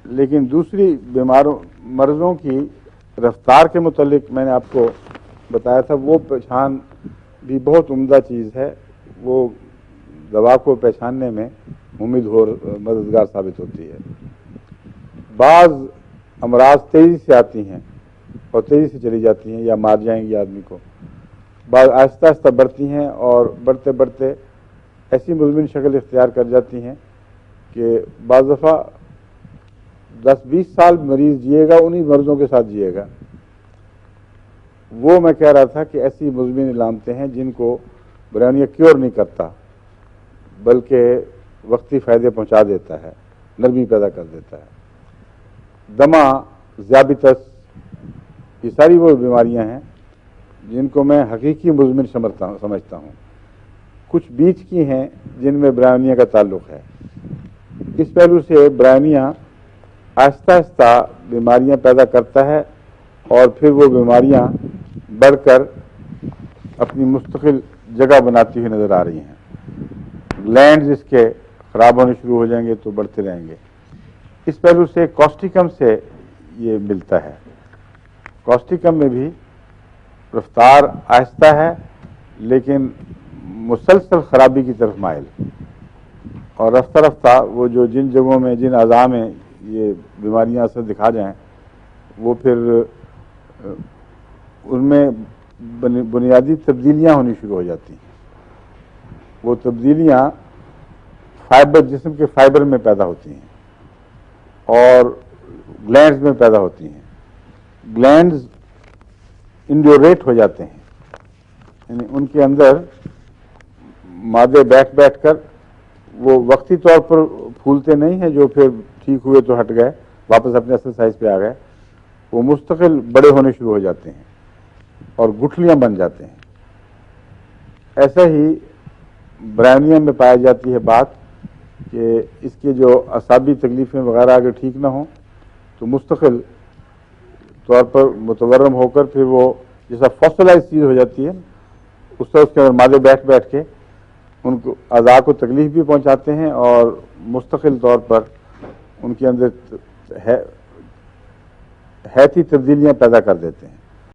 لیکن دوسری مرضوں کی رفتار کے متعلق میں نے آپ کو بتایا تھا، وہ پہچان بھی بہت عمدہ چیز ہے، وہ دوا کو پہچاننے میں مددگار ثابت ہوتی ہے۔ بعض امراض تیزی سے آتی ہیں اور تیزی سے چلی جاتی ہیں یا مار جائیں گی آدمی کو، بعض آہستہ آہستہ بڑھتی ہیں اور بڑھتے بڑھتے ایسی مزمن شکل اختیار کر جاتی ہیں کہ بعض دفعہ 10-20 سال مریض جیے گا، انہی مرضوں کے ساتھ جیے گا۔ وہ میں کہہ رہا تھا کہ ایسی مزمن علامتیں ہیں جن کو برہنیہ کیور نہیں کرتا، بلکہ وقتی فائدے پہنچا دیتا ہے، نرمی پیدا کر دیتا ہے۔ دمہ، ذیابیطس، یہ ساری وہ بیماریاں ہیں جن کو میں حقیقی مزمن سمجھتا ہوں۔ کچھ بیچ کی ہیں جن میں برہنیہ کا تعلق ہے۔ اس پہلو سے برہنیہ آہستہ آہستہ بیماریاں پیدا کرتا ہے اور پھر وہ بیماریاں بڑھ کر اپنی مستقل جگہ بناتی ہوئی نظر آ رہی ہیں۔ گلینڈز اس کے خراب ہونے شروع ہو جائیں گے تو بڑھتے رہیں گے۔ اس پہلو سے کوسٹیکم سے یہ ملتا ہے۔ کوسٹیکم میں بھی رفتار آہستہ ہے لیکن مسلسل خرابی کی طرف مائل، اور رفتہ رفتہ وہ جو جن جگہوں میں جن اعضاء میں یہ بیماریاں اثر دکھا جائیں وہ پھر ان میں بنیادی تبدیلیاں ہونی شروع ہو جاتی ہیں۔ وہ تبدیلیاں جسم کے فائبر میں پیدا ہوتی ہیں اور گلینڈز میں پیدا ہوتی ہیں۔ گلینڈز انڈیوریٹ ہو جاتے ہیں، یعنی ان کے اندر مادے بیٹھ بیٹھ کر وہ وقتی طور پر پھولتے نہیں ہیں جو پھر ٹھیک ہوئے تو ہٹ گئے، واپس اپنے اصل سائز پہ آ گئے، وہ مستقل بڑے ہونے شروع ہو جاتے ہیں اور گٹھلیاں بن جاتے ہیں۔ ایسا ہی برہنیہ میں پائی جاتی ہے بات کہ اس کے جو اعصابی تکلیفیں وغیرہ اگر ٹھیک نہ ہوں تو مستقل طور پر متورم ہو کر پھر وہ جیسا فاسلائز چیز ہو جاتی ہے اس طرح اس کے اندر مادے بیٹھ بیٹھ کے ان کو اعضاء کو تکلیف بھی پہنچاتے ہیں اور مستقل طور پر ان کے اندر حیاتی تبدیلیاں پیدا کر دیتے ہیں۔